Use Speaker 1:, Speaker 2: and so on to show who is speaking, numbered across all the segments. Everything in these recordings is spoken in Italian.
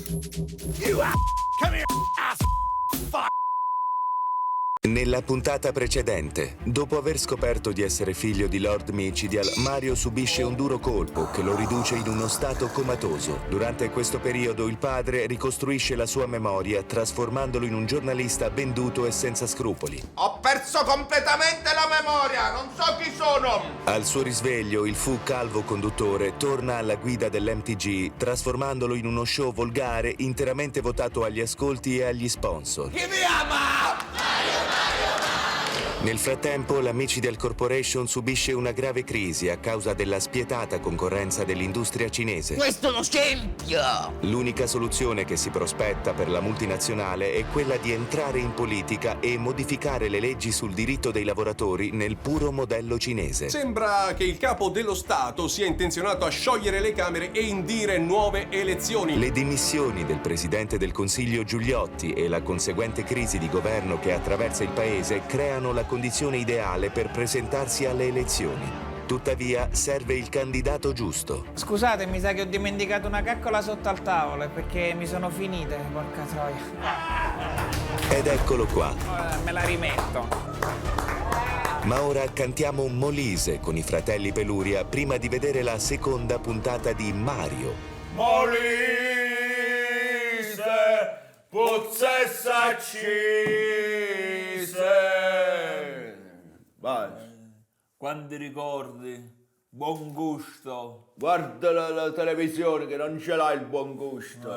Speaker 1: Come here, ass fuck!
Speaker 2: Nella puntata precedente, dopo aver scoperto di essere figlio di Lord Micidial, Mario subisce un duro colpo che lo riduce in uno stato comatoso. Durante questo periodo il padre ricostruisce la sua memoria trasformandolo in un giornalista venduto e senza scrupoli.
Speaker 3: Ho perso completamente la memoria, non so chi sono!
Speaker 2: Al suo risveglio il fu calvo conduttore torna alla guida dell'MTG trasformandolo in uno show volgare interamente votato agli ascolti e agli sponsor.
Speaker 3: Chi mi ama?
Speaker 2: Nel frattempo, la Micidial Corporation subisce una grave crisi a causa della spietata concorrenza dell'industria cinese.
Speaker 1: Questo è uno scempio!
Speaker 2: L'unica soluzione che si prospetta per la multinazionale è quella di entrare in politica e modificare le leggi sul diritto dei lavoratori nel puro modello cinese.
Speaker 4: Sembra che il capo dello Stato sia intenzionato a sciogliere le Camere e indire nuove elezioni.
Speaker 2: Le dimissioni del presidente del Consiglio Giuliotti e la conseguente crisi di governo che attraversa il paese creano la condizione ideale per presentarsi alle elezioni. Tuttavia, serve il candidato giusto.
Speaker 5: Scusate, mi sa che ho dimenticato una caccola sotto al tavolo perché mi sono finite, porca troia.
Speaker 2: Ed eccolo qua.
Speaker 5: Me la rimetto.
Speaker 2: Ma ora cantiamo Molise con i fratelli Peluria prima di vedere la seconda puntata di Mario.
Speaker 3: Molise, puzzessa accise. Vai.
Speaker 6: Quanti ricordi, buon gusto.
Speaker 3: Guarda la televisione che non ce l'ha il buon gusto.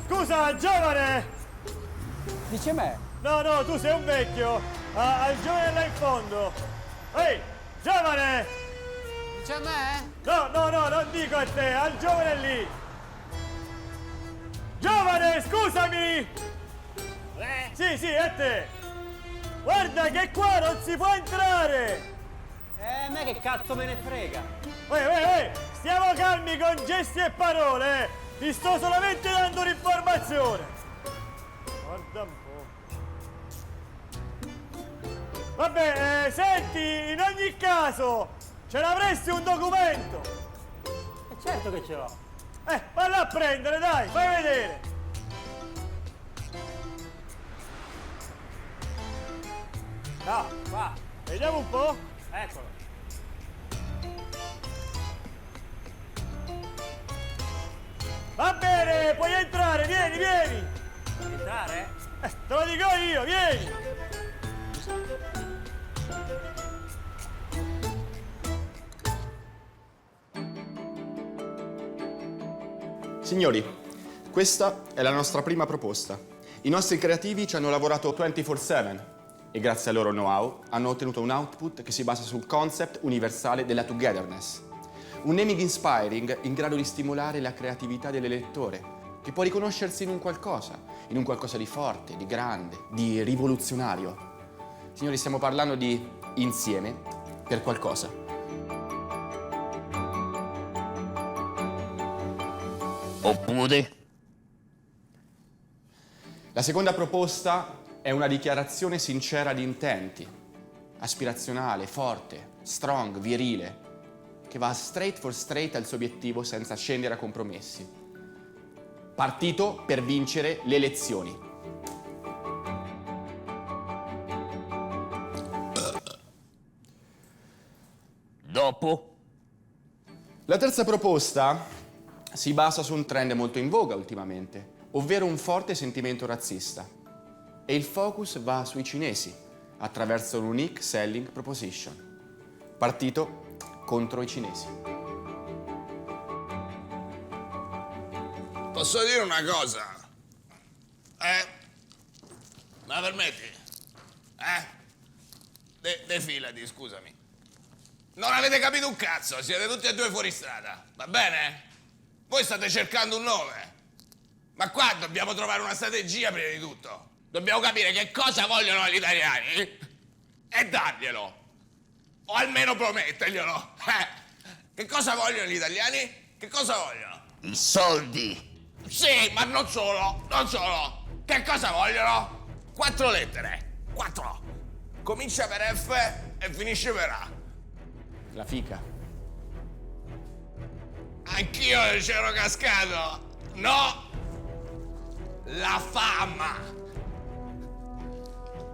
Speaker 7: Scusa, giovane!
Speaker 5: Dice me?
Speaker 7: No, tu sei un vecchio. Al giovane là in fondo. Ehi, giovane!
Speaker 5: Dice me?
Speaker 7: No, non dico a te, al giovane lì. Giovane, scusami! Sì, a te. Guarda che qua non si può entrare.
Speaker 5: A me che cazzo me ne frega?
Speaker 7: Ehi, stiamo calmi con gesti e parole, Ti sto solamente dando un'informazione. Guarda un po'. Vabbè, senti, in ogni caso, ce l'avresti un documento?
Speaker 5: Certo che ce l'ho.
Speaker 7: Valla a prendere, dai, fai vedere.
Speaker 5: No, qua.
Speaker 7: Vediamo un po'.
Speaker 5: Eccolo.
Speaker 7: Va bene, puoi entrare, vieni.
Speaker 5: Entrare?
Speaker 7: Te lo dico io, vieni.
Speaker 8: Signori, questa è la nostra prima proposta. I nostri creativi ci hanno lavorato 24/7 e grazie al loro know-how hanno ottenuto un output che si basa sul concept universale della togetherness. Un naming inspiring in grado di stimolare la creatività dell'elettore, che può riconoscersi in un qualcosa di forte, di grande, di rivoluzionario. Signori, stiamo parlando di insieme per qualcosa.
Speaker 6: Oppure?
Speaker 8: La seconda proposta è una dichiarazione sincera di intenti, aspirazionale, forte, strong, virile, che va straight for straight al suo obiettivo senza scendere a compromessi. Partito per vincere le elezioni.
Speaker 6: Dopo?
Speaker 8: La terza proposta si basa su un trend molto in voga ultimamente, ovvero un forte sentimento razzista. E il focus va sui cinesi, attraverso l'Unique Selling Proposition. Partito contro i cinesi.
Speaker 3: Posso dire una cosa? Ma permetti? Defilati, scusami. Non avete capito un cazzo, siete tutti e due fuori strada, va bene? Voi state cercando un nome. Ma qua dobbiamo trovare una strategia prima di tutto. Dobbiamo capire che cosa vogliono gli italiani e darglielo. O almeno prometterglielo. Che cosa vogliono gli italiani? Che cosa vogliono?
Speaker 6: I soldi.
Speaker 3: Sì, ma non solo, non solo. Che cosa vogliono? 4 lettere. 4. Comincia per F e finisce per A.
Speaker 8: La fica.
Speaker 3: Anch'io c'ero cascato. No! La fama!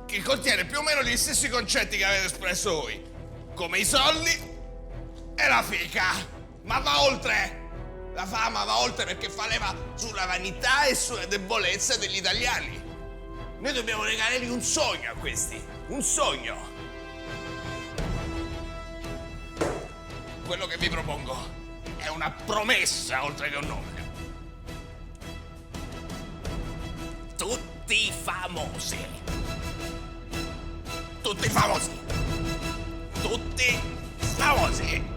Speaker 3: Che contiene più o meno gli stessi concetti che avete espresso voi. Come i soldi e la fica. Ma va oltre! La fama va oltre perché fa leva sulla vanità e sulle debolezze degli italiani. Noi dobbiamo regalargli un sogno a questi. Un sogno. Quello che vi propongo è una promessa oltre che un nome. Tutti famosi. Tutti famosi. Tutti famosi.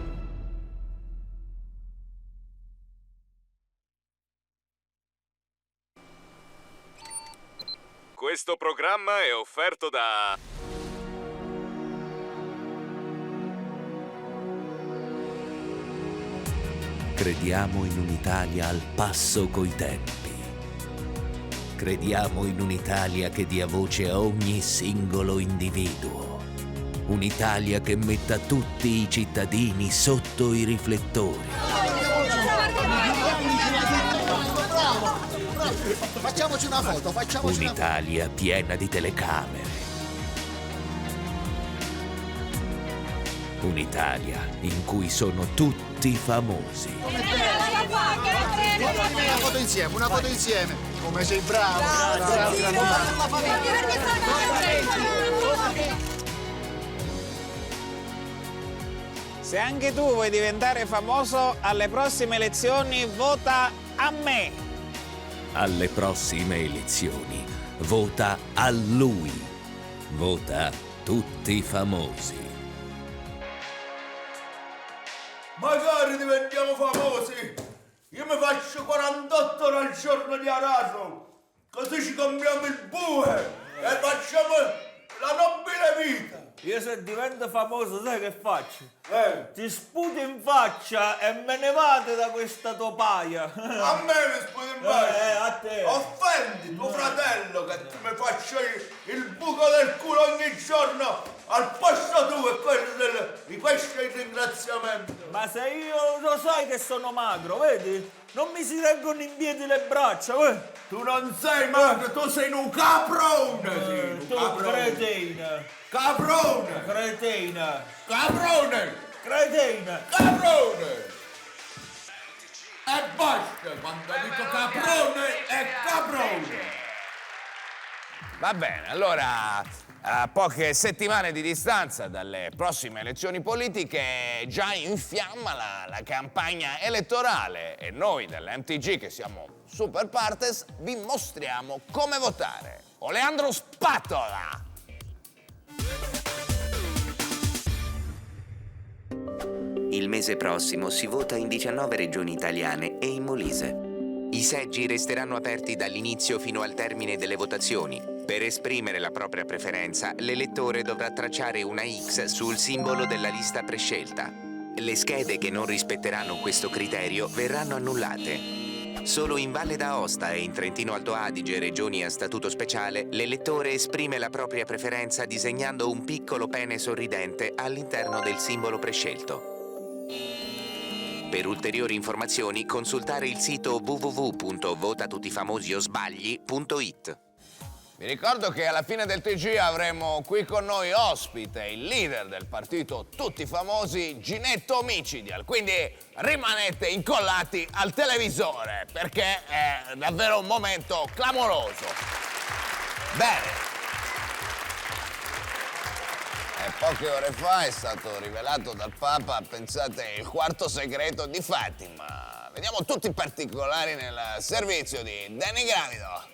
Speaker 9: Questo programma è offerto da...
Speaker 10: Crediamo in un'Italia al passo coi tempi. Crediamo in un'Italia che dia voce a ogni singolo individuo. Un'Italia che metta tutti i cittadini sotto i riflettori.
Speaker 1: Facciamoci una foto, facciamoci una foto.
Speaker 10: Un'Italia piena di telecamere. Un'Italia in cui sono tutti famosi.
Speaker 1: Una foto insieme, una foto insieme. Come sei bravo.
Speaker 5: Se anche tu vuoi diventare famoso alle prossime elezioni, vota a me.
Speaker 10: Alle prossime elezioni, vota a lui. Vota tutti famosi.
Speaker 6: Magari diventiamo famosi. Io mi faccio 48 ore al giorno di araso. Così ci compriamo il bue e facciamo la nobile vita. Io se divento famoso sai che faccio? Ti sputo in faccia e me ne vado da questa topaia.
Speaker 3: A me mi sputi in faccia.
Speaker 6: A te.
Speaker 3: Offendi tuo fratello che tu mi faccio il buco del culo ogni giorno al posto tuo e quello di questo è il ringraziamento.
Speaker 6: Ma se io lo sai che sono magro, vedi? Non mi si reggono in piedi le braccia, vedi?
Speaker 3: Tu non sei magro, tu sei un caprone.
Speaker 6: Tu cretina.
Speaker 3: Caprone.
Speaker 6: Cretina.
Speaker 3: Caprone.
Speaker 6: Cretina.
Speaker 3: Caprone. E basta, quando dico caprone è caprone. Va bene, allora, a poche settimane di distanza dalle prossime elezioni politiche, già in fiamma la campagna elettorale e noi dell'MTG, che siamo super partes, vi mostriamo come votare. Oleandro Spatola!
Speaker 11: Il mese prossimo si vota in 19 regioni italiane e in Molise.
Speaker 2: I seggi resteranno aperti dall'inizio fino al termine delle votazioni. Per esprimere la propria preferenza, l'elettore dovrà tracciare una X sul simbolo della lista prescelta. Le schede che non rispetteranno questo criterio verranno annullate. Solo in Valle d'Aosta e in Trentino Alto Adige, regioni a statuto speciale, l'elettore esprime la propria preferenza disegnando un piccolo pene sorridente all'interno del simbolo prescelto. Per ulteriori informazioni consultare il sito www.votatuttifamosiosbagli.it.
Speaker 3: Vi ricordo che alla fine del TG avremo qui con noi ospite il leader del partito Tutti Famosi, Ginetto Omicidial. Quindi rimanete incollati al televisore perché è davvero un momento clamoroso. Bene. E poche ore fa è stato rivelato dal Papa, pensate, il quarto segreto di Fatima. Vediamo tutti i particolari nel servizio di Danny Gravido.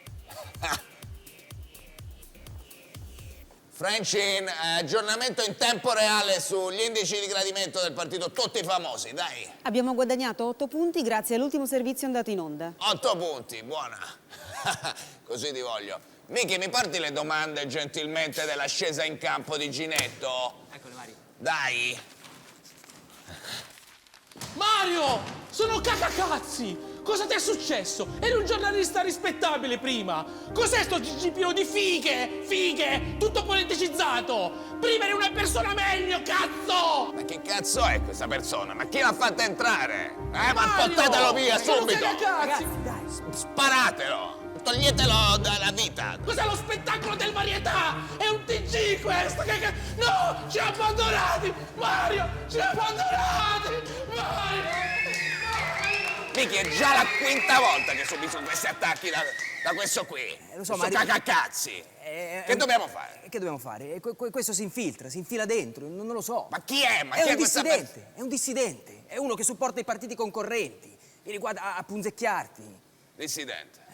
Speaker 3: Frenchin, aggiornamento in tempo reale sugli indici di gradimento del partito Tutti Famosi, dai.
Speaker 12: Abbiamo guadagnato 8 punti grazie all'ultimo servizio andato in onda.
Speaker 3: 8 punti, buona. Così ti voglio. Miki, mi porti le domande gentilmente della scesa in campo di Ginetto?
Speaker 13: Eccole, Mario.
Speaker 3: Dai.
Speaker 14: Mario! Sono cacacazzi! Cosa ti è successo? Eri un giornalista rispettabile prima! Cos'è sto gigipino di fighe? Fighe! Tutto politicizzato! Prima eri una persona meglio, cazzo!
Speaker 3: Ma che cazzo è questa persona? Ma chi l'ha fatta entrare? Ma
Speaker 14: Mario!
Speaker 3: portatelo via
Speaker 14: Sono
Speaker 3: subito!
Speaker 14: cacacazzi!
Speaker 3: Sparatelo! Toglietelo dalla vita!
Speaker 14: Cos'è lo spettacolo del varietà? È un TG questo! No! Ci ha abbandonati! Mario! Ci ha abbandonati! Mario!
Speaker 3: Miki, è già la quinta volta che subisco questi attacchi da questo qui.
Speaker 13: Lo so,
Speaker 3: questo cacacazzi. Che dobbiamo fare?
Speaker 13: Che dobbiamo fare? Questo si infila dentro, non lo so.
Speaker 3: Ma chi è? Ma
Speaker 13: è
Speaker 3: chi
Speaker 13: un
Speaker 3: è questa
Speaker 13: dissidente, è un dissidente. È uno che supporta i partiti concorrenti. Vieni qua a punzecchiarti.
Speaker 3: Dissidente.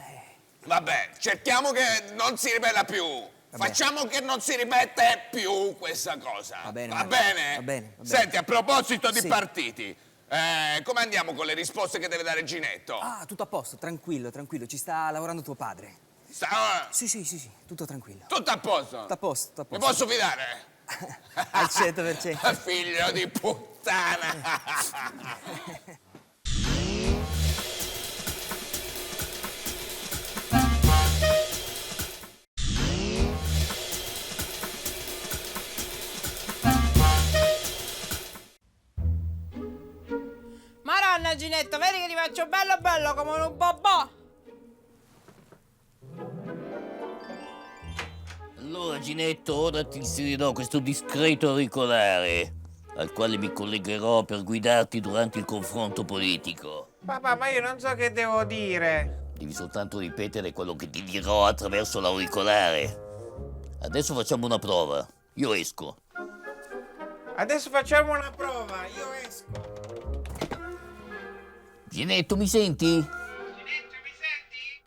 Speaker 3: Vabbè, cerchiamo che non si ripeta più. Facciamo che non si ripete più questa cosa.
Speaker 13: Va bene.
Speaker 3: Va bene?
Speaker 13: Va bene.
Speaker 3: Senti, a proposito di
Speaker 13: Sì.
Speaker 3: partiti, come andiamo con le risposte che deve dare Ginetto?
Speaker 13: Ah, tutto a posto, tranquillo, ci sta lavorando tuo padre. Sì, tutto tranquillo.
Speaker 3: Tutto a posto?
Speaker 13: Tutto a posto.
Speaker 3: Mi posso fidare?
Speaker 13: Al 100%.
Speaker 3: Figlio di puttana!
Speaker 15: Maronna Ginetto, vedi che ti faccio bello come un babà.
Speaker 16: Allora Ginetto, ora ti inserirò questo discreto auricolare al quale mi collegherò per guidarti durante il confronto politico.
Speaker 5: Papà, ma io non so che devo dire.
Speaker 16: Devi soltanto ripetere quello che ti dirò attraverso l'auricolare. Adesso facciamo una prova. Io esco.
Speaker 5: Adesso facciamo una prova, io esco.
Speaker 16: Ginetto, mi senti? Ginetto, mi senti?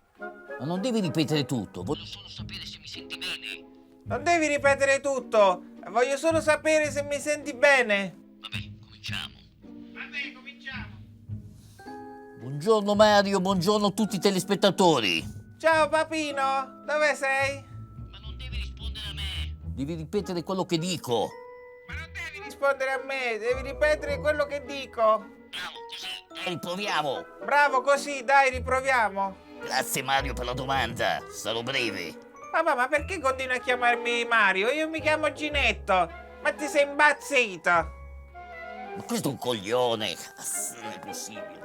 Speaker 16: Ma non devi ripetere tutto, voglio solo sapere se mi senti bene.
Speaker 5: Non devi ripetere tutto, voglio solo sapere se mi senti bene.
Speaker 16: Vabbè, cominciamo. Buongiorno Mario, buongiorno a tutti i telespettatori.
Speaker 5: Ciao papino, dove sei?
Speaker 16: Devi ripetere quello che dico.
Speaker 5: Devi rispondere a me, devi ripetere quello che dico.
Speaker 16: Riproviamo.
Speaker 5: Bravo, così, dai, riproviamo.
Speaker 16: Grazie Mario per la domanda, sarò breve.
Speaker 5: Papà, ma perché continui a chiamarmi Mario? Io mi chiamo Ginetto. Ma ti sei impazzito?
Speaker 16: Ma questo è un coglione. Non è possibile.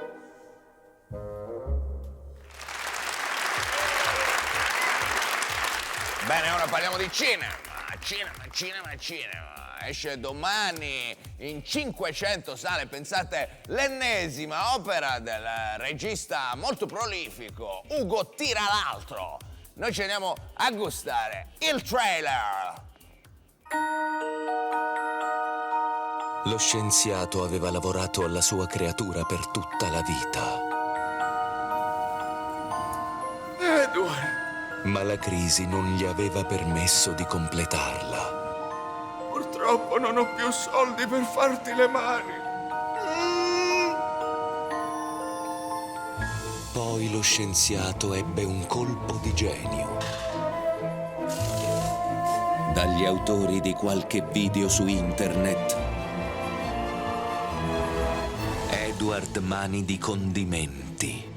Speaker 3: Bene, ora parliamo di cinema. Cinema. Esce domani in 500 sale, pensate, l'ennesima opera del regista molto prolifico Ugo Tira l'altro. Noi ci andiamo a gustare il trailer.
Speaker 2: Lo scienziato aveva lavorato alla sua creatura per tutta la vita.
Speaker 6: Edward,
Speaker 2: Ma la crisi non gli aveva permesso di completarla.
Speaker 6: purtroppo non ho più soldi per farti le mani.
Speaker 2: Poi lo scienziato ebbe un colpo di genio. Dagli autori di qualche video su internet, Edward Mani di Condimenti.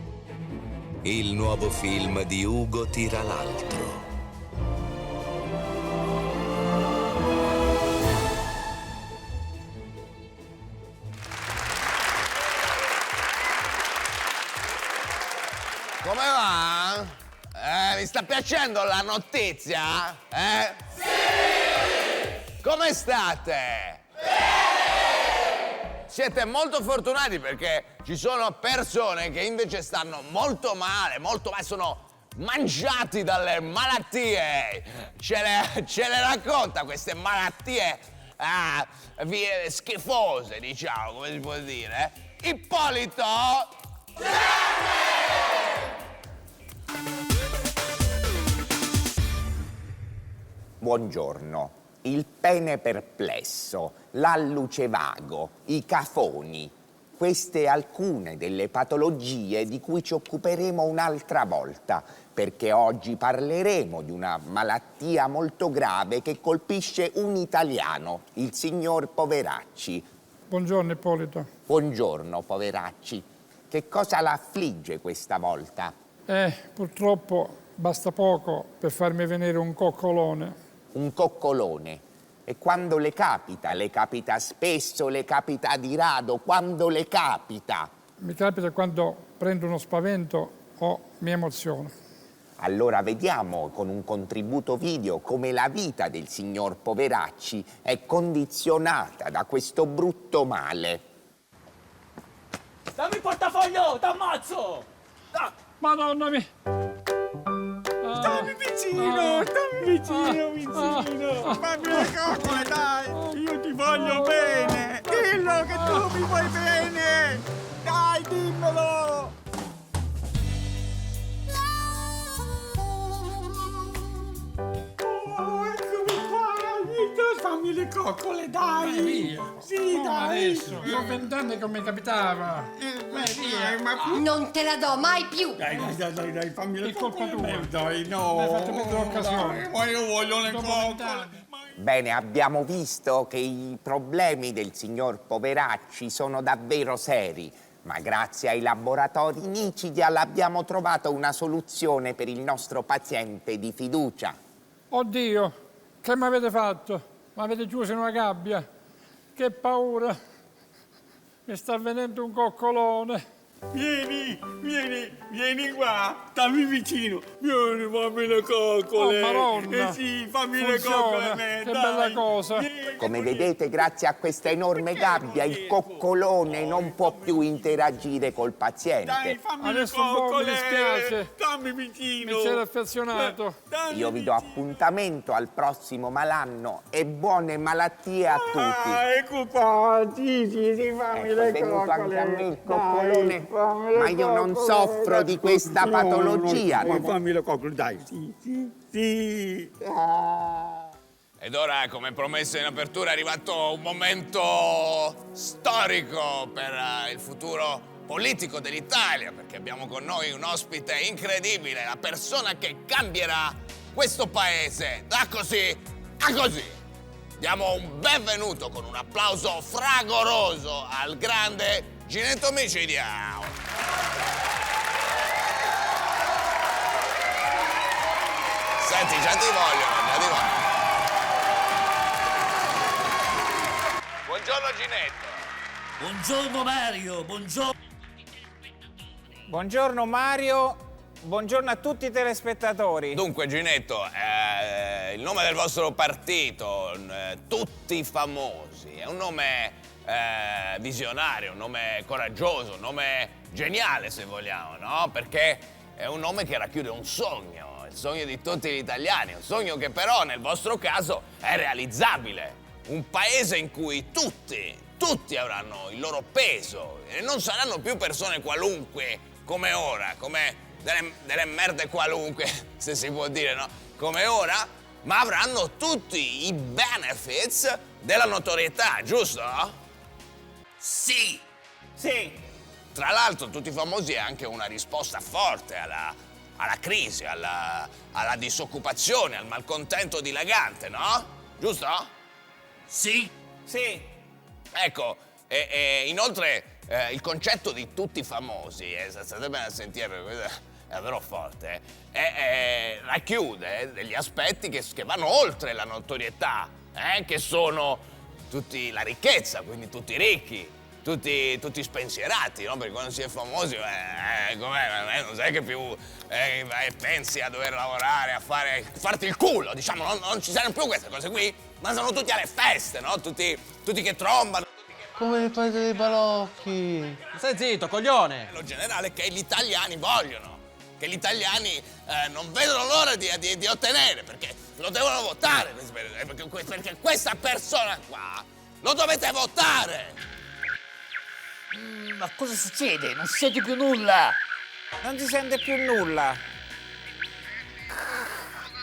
Speaker 2: Il nuovo film di Ugo Tira l'altro.
Speaker 3: Come va? Vi sta piacendo la notizia? Sì! Come state? Bene! Siete molto fortunati perché ci sono persone che invece stanno molto male, sono mangiati dalle malattie. Ce le racconta queste malattie schifose, diciamo, come si può dire? Ippolito!
Speaker 17: Buongiorno. il pene perplesso, l'alluce vago, i cafoni. Queste alcune delle patologie di cui ci occuperemo un'altra volta, perché oggi parleremo di una malattia molto grave che colpisce un italiano, il signor Poveracci.
Speaker 18: Buongiorno Ippolito.
Speaker 17: Buongiorno Poveracci. Che cosa la affligge questa volta?
Speaker 18: Purtroppo basta poco per farmi venire un coccolone.
Speaker 17: Un coccolone? E quando le capita? Le capita spesso? Le capita di rado? Quando le capita?
Speaker 18: Mi capita quando prendo uno spavento o mi emoziono.
Speaker 17: Allora vediamo con un contributo video come la vita del signor Poveracci è condizionata da questo brutto male.
Speaker 7: Dammi il portafoglio, t'ammazzo!
Speaker 18: Madonna mia!
Speaker 7: Stammi vicino, vicino! Fammi le coccole, dai! Io ti voglio bene! Dillo che tu mi vuoi bene! Dai, dimmelo! Oh, eccomi qua! Vito, fammi le coccole, dai!
Speaker 18: Via!
Speaker 7: Sì, dai!
Speaker 18: Adesso! Io ho 20 anni che mi capitava!
Speaker 7: Ma
Speaker 19: Non te la do mai più!
Speaker 7: dai, fammi le
Speaker 18: È colpa
Speaker 7: coccole!
Speaker 18: tua.
Speaker 7: Dai, no!
Speaker 18: Mi hai fatto perdere l'occasione.
Speaker 7: Ma io voglio le
Speaker 18: Dopo
Speaker 7: coccole!
Speaker 18: 20 anni.
Speaker 17: Bene, abbiamo visto che i problemi del signor Poveracci sono davvero seri, ma grazie ai laboratori Nicidia abbiamo trovato una soluzione per il nostro paziente di fiducia.
Speaker 18: Oddio, che mi avete fatto? Mi avete chiuso in una gabbia? Che paura! Mi sta venendo un coccolone!
Speaker 7: Vieni qua, stammi vicino, vieni, fammi le coccole.
Speaker 18: Oh, Madonna.
Speaker 7: Sì, fammi le
Speaker 18: Funziona.
Speaker 7: coccole a me,
Speaker 18: Che
Speaker 7: dai.
Speaker 18: bella cosa.
Speaker 17: Come vedete, grazie a questa enorme gabbia, il coccolone non può più interagire col paziente.
Speaker 7: Dai, fammi
Speaker 18: Adesso
Speaker 7: le
Speaker 18: un po' mi
Speaker 7: coccole.
Speaker 18: dispiace.
Speaker 7: Stammi vicino.
Speaker 18: Mi c'era affezionato.
Speaker 17: Io vi do appuntamento al prossimo malanno e buone malattie a tutti.
Speaker 7: Ecco qua, sì, fammi
Speaker 17: Ecco,
Speaker 7: le
Speaker 17: è venuto
Speaker 7: coccole.
Speaker 17: anche a me il coccolone,
Speaker 7: Dai, fammi le
Speaker 17: ma io non
Speaker 7: coccole.
Speaker 17: soffro di questa patologia.
Speaker 7: No, fammi le coccole, dai, sì.
Speaker 3: Ed ora, come promesso in apertura, è arrivato un momento storico per il futuro politico dell'Italia, perché abbiamo con noi un ospite incredibile, la persona che cambierà questo paese da così a così. Diamo un benvenuto con un applauso fragoroso al grande Ginetto Micidia. Senti, già ti vogliono. Buongiorno Ginetto.
Speaker 16: Buongiorno Mario, buongiorno.
Speaker 5: Buongiorno Mario, buongiorno a tutti i telespettatori.
Speaker 3: Dunque Ginetto, il nome del vostro partito, Tutti Famosi, è un nome visionario, un nome coraggioso, un nome geniale se vogliamo, no? Perché è un nome che racchiude un sogno, il sogno di tutti gli italiani, un sogno che però nel vostro caso è realizzabile. Un paese in cui tutti avranno il loro peso e non saranno più persone qualunque come ora, come delle merde qualunque, se si può dire, no? Come ora, ma avranno tutti i benefits della notorietà, giusto?
Speaker 16: Sì.
Speaker 5: Sì.
Speaker 3: Tra l'altro, Tutti Famosi è anche una risposta forte alla crisi, alla disoccupazione, al malcontento dilagante, no? Giusto?
Speaker 16: Sì.
Speaker 5: Sì.
Speaker 3: Ecco, inoltre il concetto di Tutti Famosi, state bene a sentire perché questo è davvero forte, racchiude degli aspetti che vanno oltre la notorietà, che sono tutti la ricchezza, quindi tutti ricchi, tutti spensierati, no? Perché quando si è famosi, non sai che più pensi a dover lavorare, a farti il culo, diciamo, non ci saranno più queste cose qui, ma sono tutti alle feste, no? Tutti che trombano.
Speaker 20: Come il paese dei balocchi.
Speaker 21: Stai zitto, coglione!
Speaker 3: Lo generale che gli italiani vogliono, che gli italiani non vedono l'ora di ottenere, perché lo devono votare, perché questa persona qua lo dovete votare!
Speaker 16: Ma cosa succede? Non si sente più nulla!
Speaker 5: Non si sente più nulla.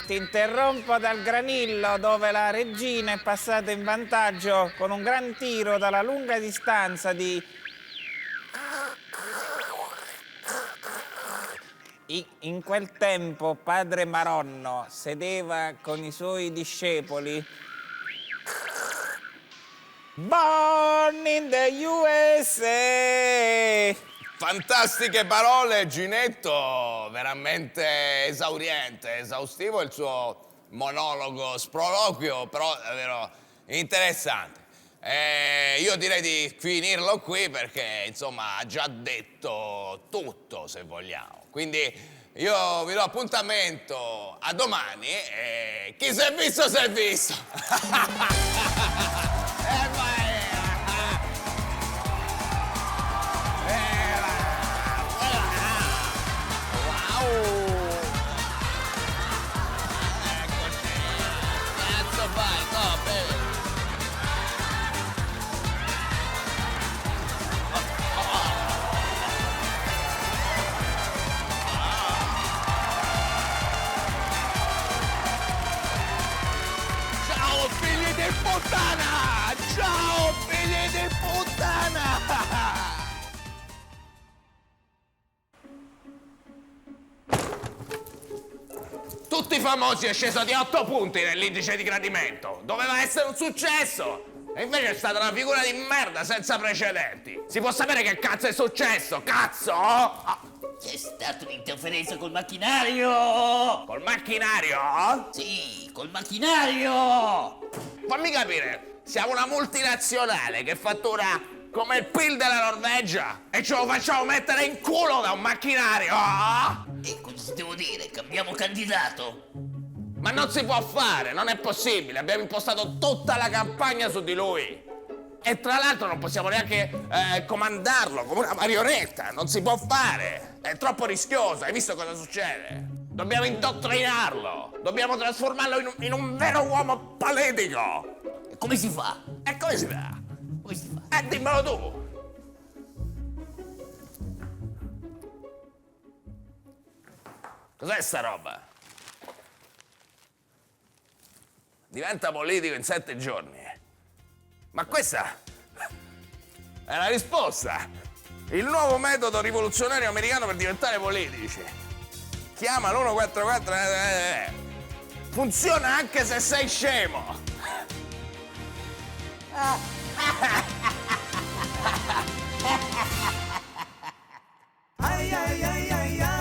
Speaker 5: Ti interrompo dal granillo dove la regina è passata in vantaggio con un gran tiro dalla lunga distanza di... In quel tempo padre Maronno sedeva con i suoi discepoli. Born in the USA!
Speaker 3: Fantastiche parole, Ginetto, veramente esauriente, esaustivo il suo monologo, sproloquio, però davvero interessante. Io direi di finirlo qui perché, insomma, ha già detto tutto, se vogliamo. Quindi io vi do appuntamento a domani e chi si è visto, si è visto.
Speaker 6: Ciao figli di puttana! Ciao figli di puttana!
Speaker 3: Tutti famosi è sceso di 8 punti nell'indice di gradimento. Doveva essere un successo. E invece è stata una figura di merda senza precedenti. Si può sapere che cazzo è successo? Cazzo!
Speaker 16: C'è stata un'interferenza col macchinario!
Speaker 3: Col macchinario?
Speaker 16: Sì, col macchinario!
Speaker 3: Fammi capire, siamo una multinazionale che fattura come il PIL della Norvegia e ce lo facciamo mettere in culo da un macchinario?
Speaker 16: E cosa devo dire? Cambiamo candidato?
Speaker 3: Ma non si può fare, non è possibile. Abbiamo impostato tutta la campagna su di lui. E tra l'altro non possiamo neanche comandarlo come una marionetta. Non si può fare. È troppo rischioso. Hai visto cosa succede? Dobbiamo indottrinarlo. Dobbiamo trasformarlo in un vero uomo politico.
Speaker 16: E come si fa?
Speaker 3: E come si fa?
Speaker 16: Come si fa?
Speaker 3: Dimmelo tu. Cos'è sta roba? Diventa politico in 7 giorni. Ma questa è la risposta. Il nuovo metodo rivoluzionario americano per diventare politici. Chiama l'144. Funziona anche se sei scemo.
Speaker 6: Ai ai ai ai ai.